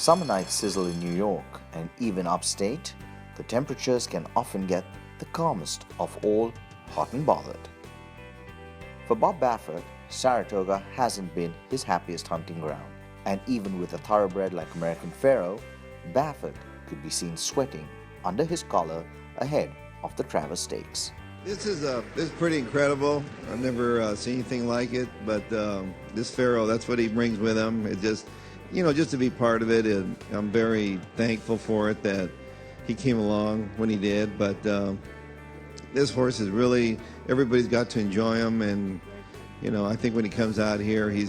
Summer nights sizzle in New York, and even upstate, the temperatures can often get the calmest of all hot and bothered. For Bob Baffert, Saratoga hasn't been his happiest hunting ground, and even with a thoroughbred like American Pharoah, Baffert could be seen sweating under his collar ahead of the Travers Stakes. This is pretty incredible. I've never seen anything like it, but this Pharoah, that's what he brings with him. It just, just to be part of it, and I'm very thankful for it that he came along when he did. But this horse is really, everybody's got to enjoy him, and I think when he comes out here, he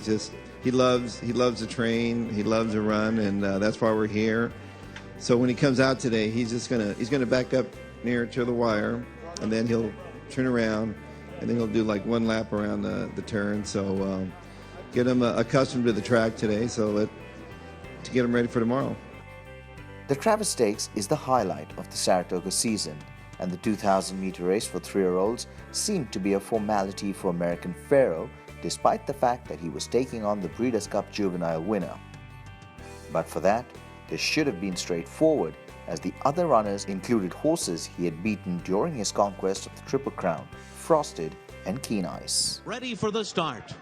loves to train, he loves to run, and that's why we're here. So when he comes out today, he's gonna back up near to the wire, and then he'll turn around, and then he'll do like one lap around the turn. So get him accustomed to the track today, to get him ready for tomorrow. The Travers Stakes is the highlight of the Saratoga season, and the 2,000-meter race for 3-year-olds seemed to be a formality for American Pharoah, despite the fact that he was taking on the Breeders' Cup Juvenile winner. But for that, this should have been straightforward, as the other runners included horses he had beaten during his conquest of the Triple Crown, Frosted and Keen Ice. Ready for the start.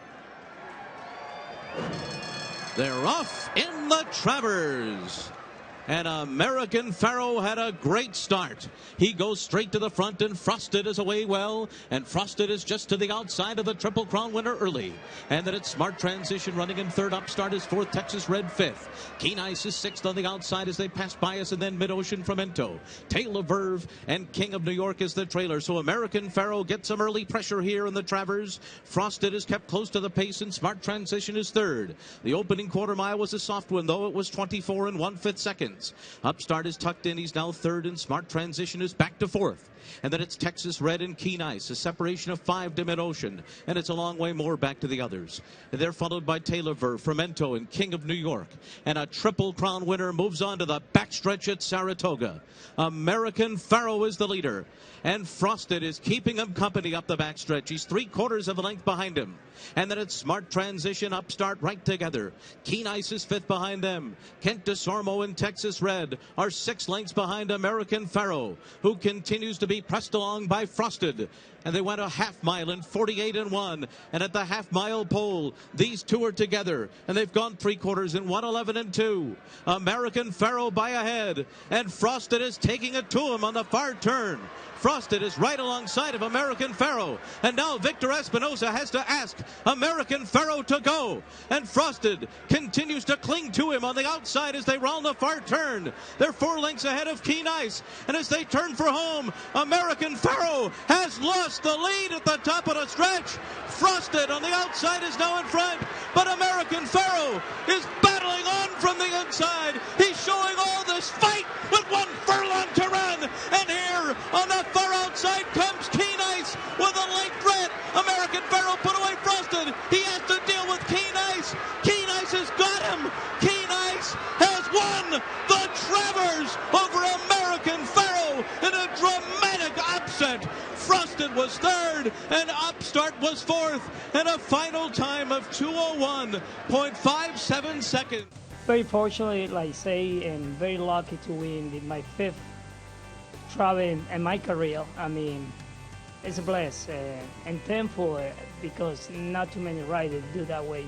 They're off in the Travers. And American Pharoah had a great start. He goes straight to the front, and Frosted is away well. And Frosted is just to the outside of the Triple Crown winner early. And then it's Smart Transition running in third. Upstart is fourth. Texas Red fifth. Keen Ice is sixth on the outside as they pass by us. And then Mid-Ocean Fermento. Tail of Verve and King of New York is the trailer. So American Pharoah gets some early pressure here in the Travers. Frosted is kept close to the pace, and Smart Transition is third. The opening quarter mile was a soft one, though. It was 24 and 1/5 seconds. Upstart is tucked in. He's now third, and Smart Transition is back to fourth. And then it's Texas Red and Keen Ice, a separation of 5 to Mid-Ocean, and it's a long way more back to the others. And they're followed by Taylor Verve, Fermento, and King of New York. And a Triple Crown winner moves on to the backstretch at Saratoga. American Pharoah is the leader, and Frosted is keeping him company up the backstretch. He's 3/4 of a length behind him. And then it's Smart Transition, Upstart right together. Keen Ice is fifth behind them. Kent DeSormo and Texas Red are 6 lengths behind American Pharoah, who continues to be pressed along by Frosted. And they went a half mile in 48 and 1. And at the half mile pole, these two are together, and they've gone 3/4 in 1:11 and 2. American Pharoah by ahead, and Frosted is taking it to him on the far turn. Frosted is right alongside of American Pharoah, and now Victor Espinosa has to ask American Pharoah to go, and Frosted continues to cling to him on the outside as they round the far turn. They're 4 lengths ahead of Keen Ice, and as they turn for home, American Pharoah has lost the lead at the top of the stretch. Frosted on the outside is now in front, but American Pharoah is battling on from the inside. He's showing all this fight with 1 furlong to run, and here on the far outside comes Keen Ice with a late threat. American Pharoah put away Frosted. He has to deal with Keen Ice. Keen Ice has got him. Keen Ice has won the Travers over American Pharoah in a dramatic upset. Frosted was third, and Upstart was fourth, and a final time of 2:01.57 seconds. Very fortunate, like say, and very lucky to win my 5th Travers in my career. I mean, it's a bless and thankful because not too many riders do that way,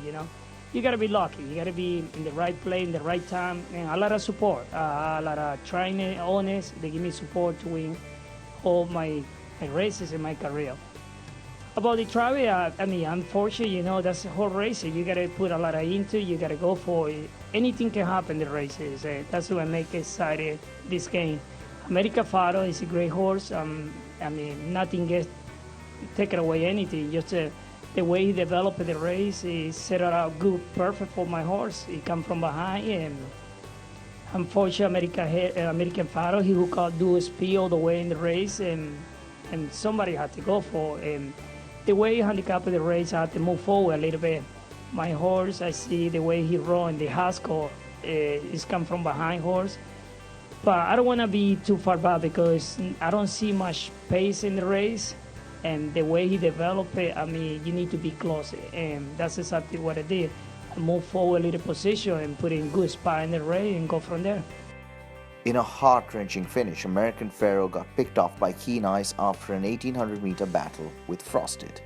You got to be lucky. You got to be in the right place, in the right time, and a lot of support, a lot of training, owners. They give me support to win all my races in my career. About the Travers, I mean, unfortunately, that's the whole race. You got to put a lot into it. You got to go for it. Anything can happen in the races. That's what makes excited this game. American Pharoah is a great horse. I mean, nothing gets taken away anything. Just the way he developed the race, he set it out good, perfect for my horse. He come from behind, and unfortunately, American Pharoah, he could do speed all the way in the race, and somebody had to go for it. And the way he handicapped the race, I had to move forward a little bit. My horse, I see the way he run, the Haskell is come from behind horse. But I don't want to be too far back because I don't see much pace in the race. And the way he developed it, I mean, you need to be close. And that's exactly what I did. move forward in the position and put in good spot in the race and go from there. In a heart-wrenching finish, American Pharaoh got picked off by Keen Ice after an 1800-meter battle with Frosted.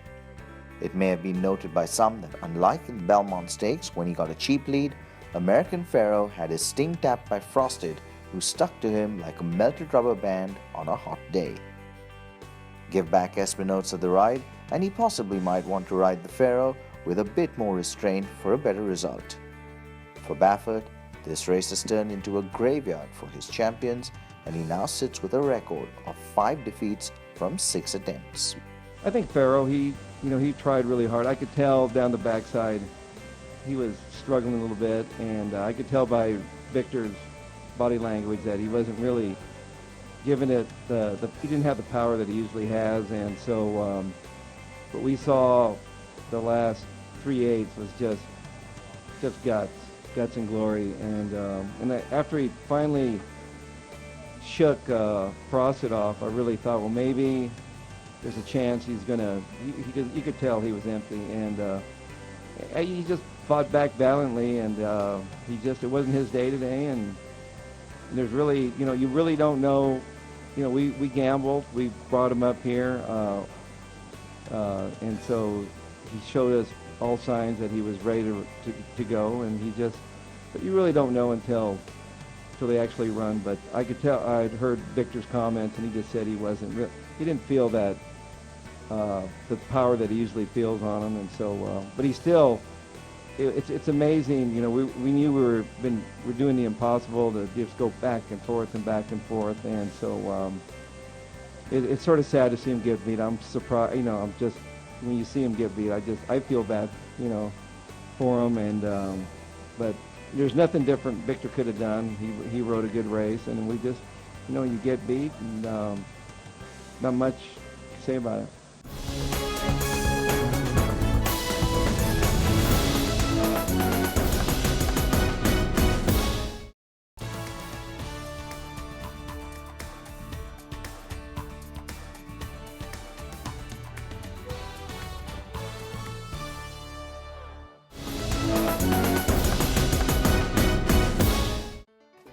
It may have been noted by some that unlike in the Belmont Stakes when he got a cheap lead, American Pharaoh had his sting tapped by Frosted, who stuck to him like a melted rubber band on a hot day. Give back Espinotes of the ride, and he possibly might want to ride the Pharaoh with a bit more restraint for a better result. For Baffert, this race has turned into a graveyard for his champions, and he now sits with a record of 5 defeats from 6 attempts. I think Pharaoh, he tried really hard. I could tell down the backside he was struggling a little bit, and I could tell by Victor's body language that he wasn't really giving it he didn't have the power that he usually has, and so what we saw the last 3/8 was just guts and glory, and after he finally shook Frosted off, I really thought, well, maybe there's a chance he's gonna. You could tell he was empty, and he just fought back valiantly, and it wasn't his day today, and there's really, you really don't know. We gambled, we brought him up here, and so he showed us all signs that he was ready to go, and but you really don't know until they actually run. But I could tell, I'd heard Victor's comments, and he just said he didn't feel that, the power that he usually feels on him, and so, but he still, it's amazing, we knew we're doing the impossible to just go back and forth, and so, it's sort of sad to see him get beat. I'm surprised, when you see him get beat, I feel bad, for him, and, but there's nothing different Victor could have done. He rode a good race, and we just, you get beat, and not much to say about it.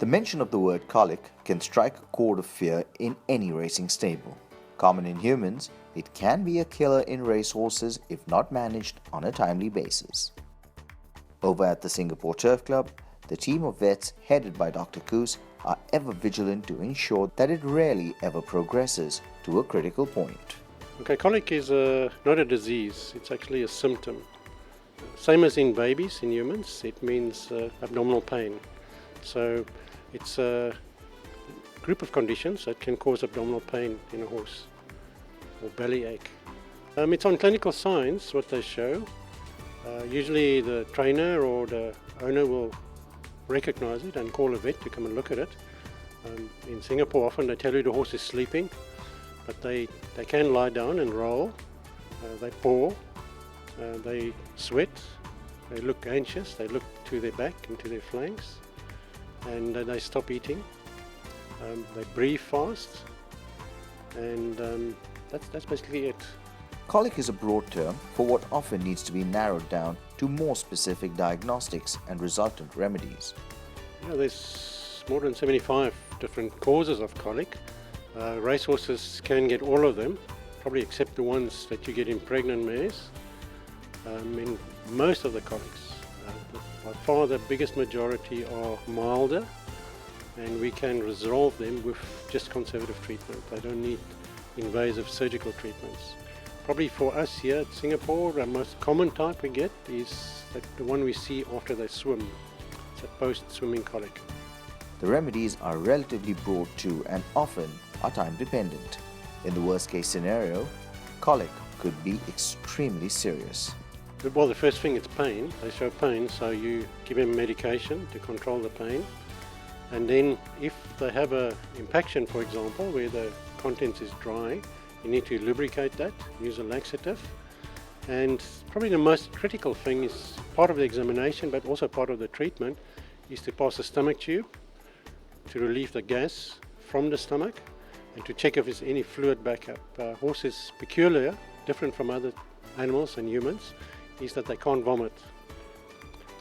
The mention of the word colic can strike a chord of fear in any racing stable. Common in humans, it can be a killer in racehorses if not managed on a timely basis. Over at the Singapore Turf Club, the team of vets headed by Dr. Coos are ever vigilant to ensure that it rarely ever progresses to a critical point. Okay, colic is not a disease, it's actually a symptom. Same as in babies, in humans, it means abdominal pain. So it's a group of conditions that can cause abdominal pain in a horse, or belly ache. It's on clinical signs, what they show. Usually the trainer or the owner will recognize it and call a vet to come and look at it. In Singapore often they tell you the horse is sleeping, but they can lie down and roll, they paw, they sweat, they look anxious, they look to their back and to their flanks, and they stop eating, they breathe fast, and that's basically it. Colic is a broad term for what often needs to be narrowed down to more specific diagnostics and resultant remedies. There's more than 75 different causes of colic. Racehorses can get all of them, probably except the ones that you get in pregnant mares. In most of the colics, by far the biggest majority are milder, and we can resolve them with just conservative treatment. They don't need invasive surgical treatments. Probably for us here at Singapore, the most common type we get is the one we see after they swim. It's a post-swimming colic. The remedies are relatively broad too and often are time dependent. In the worst case scenario, colic could be extremely serious. Well, the first thing is pain. They show pain, so you give them medication to control the pain. And then if they have an impaction, for example, where the contents is dry, you need to lubricate that, use a laxative. And probably the most critical thing is part of the examination, but also part of the treatment, is to pass a stomach tube to relieve the gas from the stomach and to check if there's any fluid backup. Horses peculiar, different from other animals and humans, is that they can't vomit.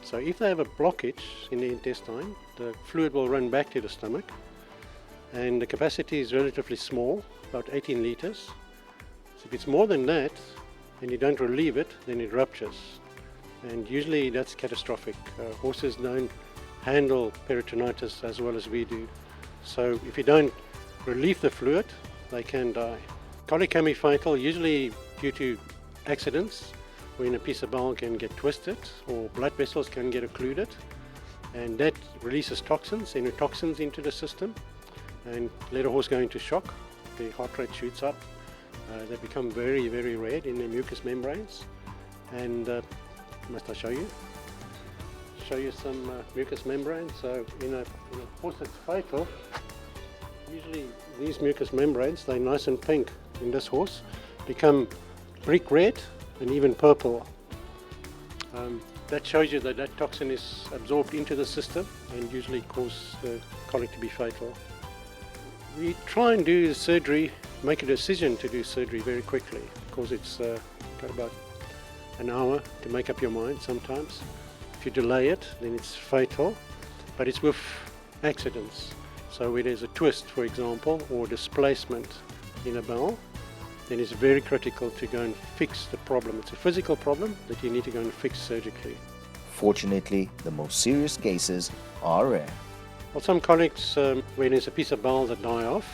So if they have a blockage in the intestine, the fluid will run back to the stomach, and the capacity is relatively small, about 18 liters. So if it's more than that and you don't relieve it, then it ruptures, and usually that's catastrophic. Horses don't handle peritonitis as well as we do, so if you don't relieve the fluid, they can die. Colic can be fatal, usually due to accidents, when a piece of bowel can get twisted or blood vessels can get occluded, and that releases toxins, endotoxins into the system, and let a horse go into shock. The heart rate shoots up. They become very, very red in the mucous membranes. And must I show you? Show you some mucous membranes. So in a horse that's fatal, usually these mucous membranes, they're nice and pink. In this horse, become brick red and even purple. That shows you that that toxin is absorbed into the system and usually cause the colic to be fatal. We try and do surgery, make a decision to do surgery very quickly, because it's got about an hour to make up your mind sometimes. If you delay it, then it's fatal, but it's with accidents. So where there's a twist, for example, or displacement in a bowel, then it's very critical to go and fix the problem. It's a physical problem that you need to go and fix surgically. Fortunately, the most serious cases are rare. Well, some colics, when there's a piece of bowel that die off,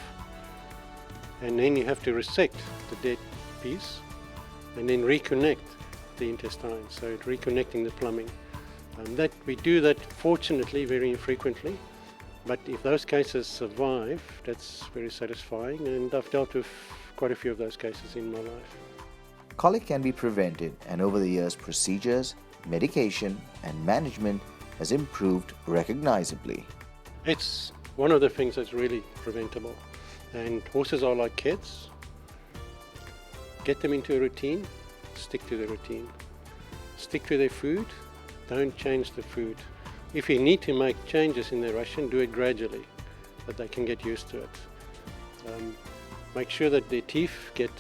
and then you have to resect the dead piece and then reconnect the intestine, so reconnecting the plumbing. That we do that fortunately very infrequently, but if those cases survive, that's very satisfying, and I've dealt with quite a few of those cases in my life. Colic can be prevented, and over the years procedures, medication and management has improved recognizably. It's one of the things that's really preventable, and horses are like kids. Get them into a routine, stick to the routine. Stick to their food, don't change the food. If you need to make changes in their ration, do it gradually, that they can get used to it. Make sure that their teeth get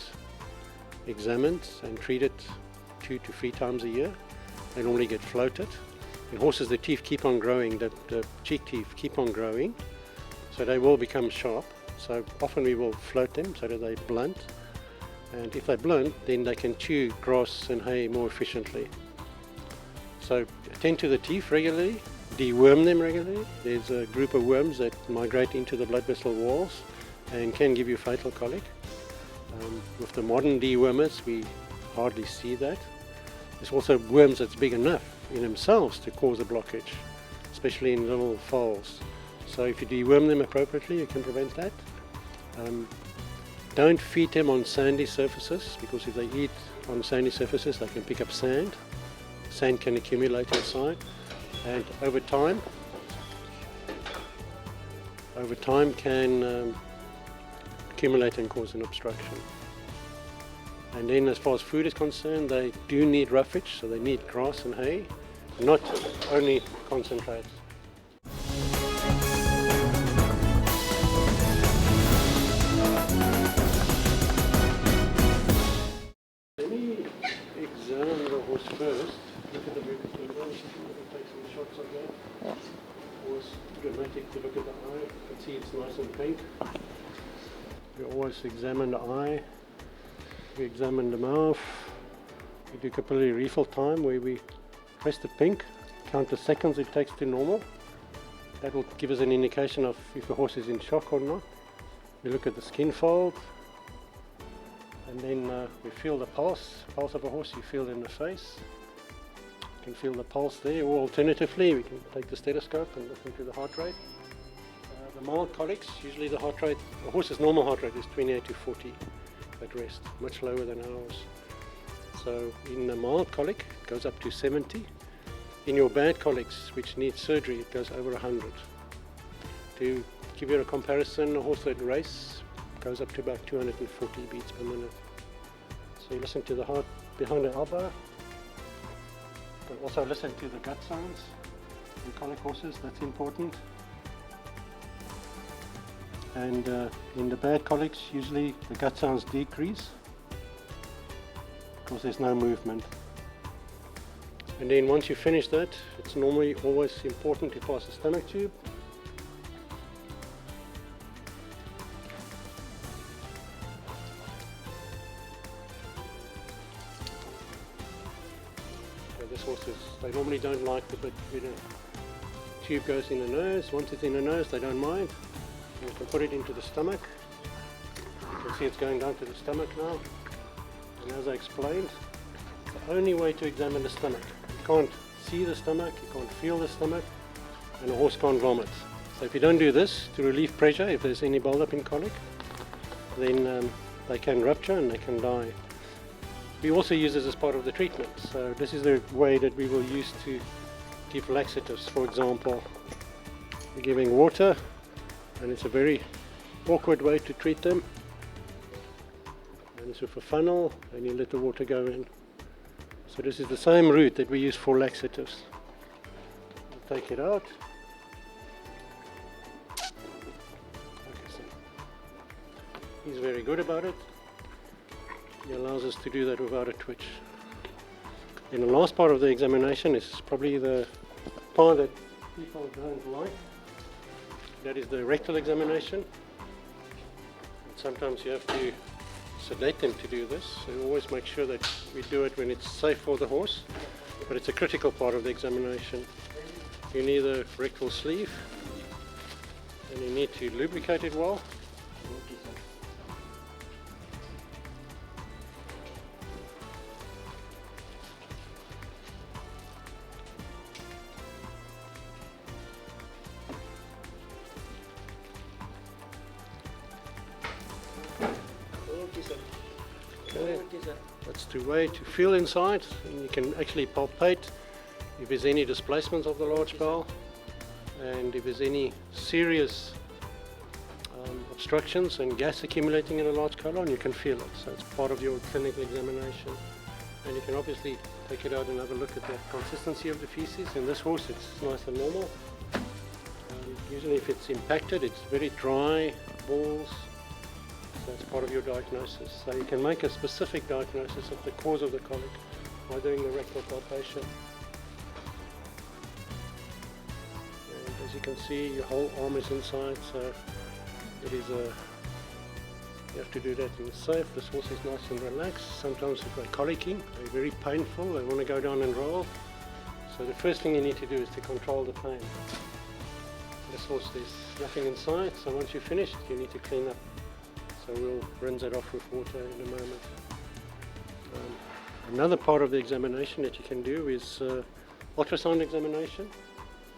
examined and treated 2 to 3 times a year. They normally get floated. In horses, the teeth keep on growing, the cheek teeth keep on growing, so they will become sharp. So often we will float them so that they blunt, and if they blunt, then they can chew grass and hay more efficiently. So attend to the teeth regularly, deworm them regularly. There's a group of worms that migrate into the blood vessel walls and can give you fatal colic. With the modern dewormers, we hardly see that. There's also worms that's big enough in themselves to cause a blockage, especially in little foals. So if you deworm them appropriately, you can prevent that. Don't feed them on sandy surfaces, because if they eat on sandy surfaces, they can pick up sand. Sand can accumulate inside, and over time can accumulate and cause an obstruction. And then as far as food is concerned, they do need roughage, so they need grass and hay, not only concentrates. Let me examine the horse first. Look at the mucous membrane. Take some shots of that. Always dramatic to look at the eye. You can see it's nice and pink. We always examine the eye. We examine the mouth. We do capillary refill time, where we press the pink, count the seconds it takes to normal. That will give us an indication of if the horse is in shock or not. We look at the skin fold, and then we feel the pulse of a horse. You feel it in the face. You can feel the pulse there, or alternatively we can take the stethoscope and listen to the heart rate. The mild colics, usually the heart rate, a horse's normal heart rate is 28 to 40 at rest, much lower than ours. So in the mild colic, it goes up to 70. In your bad colics, which need surgery, it goes over 100. To give you a comparison, a horse that race goes up to about 240 beats per minute. So you listen to the heart behind the elbow, but also listen to the gut sounds in colic horses, that's important. And in the bad colics, usually the gut sounds decrease because there's no movement. And then once you finish that, it's normally always important to pass the stomach tube. So this horses, they normally don't like the bit where the tube goes in the nose. Once it's in the nose, they don't mind. You can put it into the stomach. You can see it's going down to the stomach now. And as I explained, it's the only way to examine the stomach. You can't see the stomach, you can't feel the stomach, and a horse can't vomit. So if you don't do this to relieve pressure, if there's any build-up in colic, then they can rupture and they can die. We also use this as part of the treatment. So this is the way that we will use to give laxatives. For example, we're giving water, and it's a very awkward way to treat them. And it's with a funnel, and you let the water go in. So this is the same route that we use for laxatives. We'll take it out. Okay, so he's very good about it. He allows us to do that without a twitch. And the last part of the examination is probably the part that people don't like. That is the rectal examination. And sometimes you have to sedate them to do this, so you always make sure that we do it when it's safe for the horse, but it's a critical part of the examination. You need a rectal sleeve, and you need to lubricate it well. Okay. That's the way to feel inside, and you can actually palpate if there's any displacements of the large bowel, and if there's any serious obstructions and gas accumulating in a large colon, you can feel it. So it's part of your clinical examination, and you can obviously take it out and have a look at the consistency of the feces. In this horse, it's nice and normal. Usually, if it's impacted, it's very dry balls. That's part of your diagnosis. So you can make a specific diagnosis of the cause of the colic by doing the rectal palpation. And as you can see, your whole arm is inside, so it is you have to do that in safe. This horse is nice and relaxed. Sometimes if they're colicking, they're very painful, they want to go down and roll. So the first thing you need to do is to control the pain. This horse, there's nothing inside, so once you're finished, you need to clean up. So we'll rinse it off with water in a moment. Another part of the examination that you can do is ultrasound examination.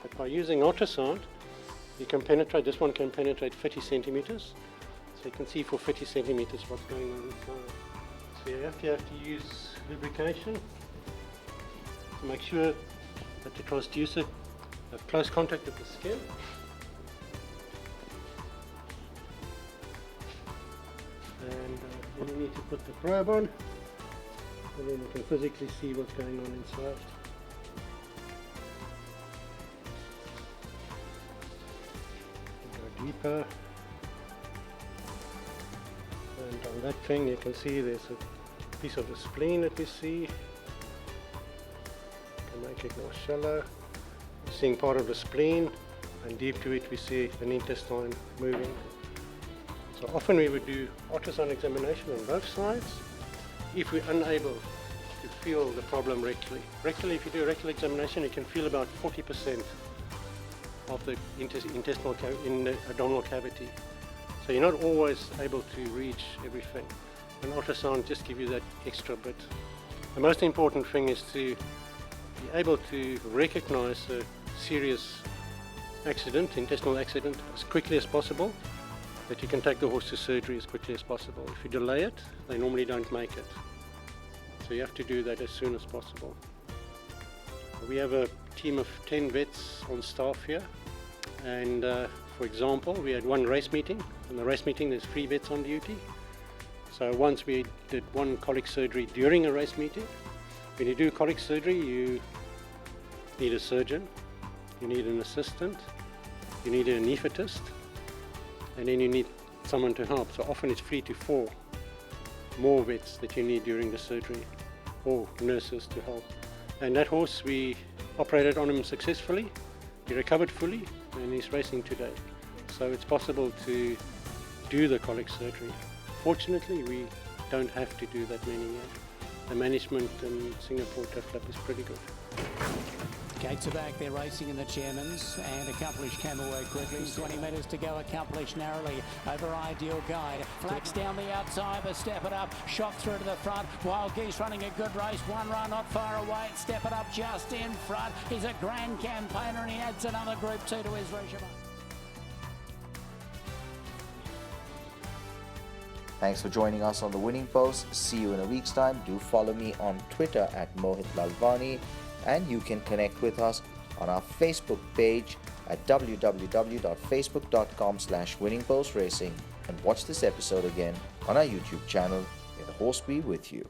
But by using ultrasound, you can penetrate, this one can penetrate 30 centimeters. So you can see for 30 centimeters what's going on inside. So you have to use lubrication to make sure that the transducer have close contact with the skin. And then you need to put the probe on, and then you can physically see what's going on inside. Go deeper, and on that thing you can see there's a piece of the spleen that we see. You can make it more shallow. We're seeing part of the spleen, and deep to it we see an intestine moving. So often we would do ultrasound examination on both sides if we're unable to feel the problem rectally. Rectally, if you do a rectal examination, you can feel about 40% of the intestinal in the abdominal cavity. So you're not always able to reach everything. And ultrasound just gives you that extra bit. The most important thing is to be able to recognize a serious accident, intestinal accident, as quickly as possible, that you can take the horse to surgery as quickly as possible. If you delay it, they normally don't make it. So you have to do that as soon as possible. We have a team of 10 vets on staff here, and for example, we had one race meeting. In the race meeting there's 3 vets on duty. So once we did one colic surgery during a race meeting. When you do colic surgery, you need a surgeon, you need an assistant, you need an anaesthetist, and then you need someone to help. So often it's 3 to 4 more vets that you need during the surgery, or nurses to help. And that horse, we operated on him successfully. He recovered fully and he's racing today. So it's possible to do the colic surgery. Fortunately, we don't have to do that many yet. The management in Singapore Turf Club is pretty good. Gates are back, they're racing in the chairman's, and Accomplished came away quickly. 20 metres to go, Accomplished narrowly over Ideal Guide. Flax down the outside, but Step It Up, shot through to the front. Wild Geese running a good race, one run not far away. Step It Up just in front. He's a grand campaigner and he adds another Group 2 to his regimen. Thanks for joining us on The Winning Post. See you in a week's time. Do follow me on Twitter at Mohit Lalvani, and you can connect with us on our Facebook page at www.facebook.com/winningpostracing, and watch this episode again on our YouTube channel. May the horse be with you.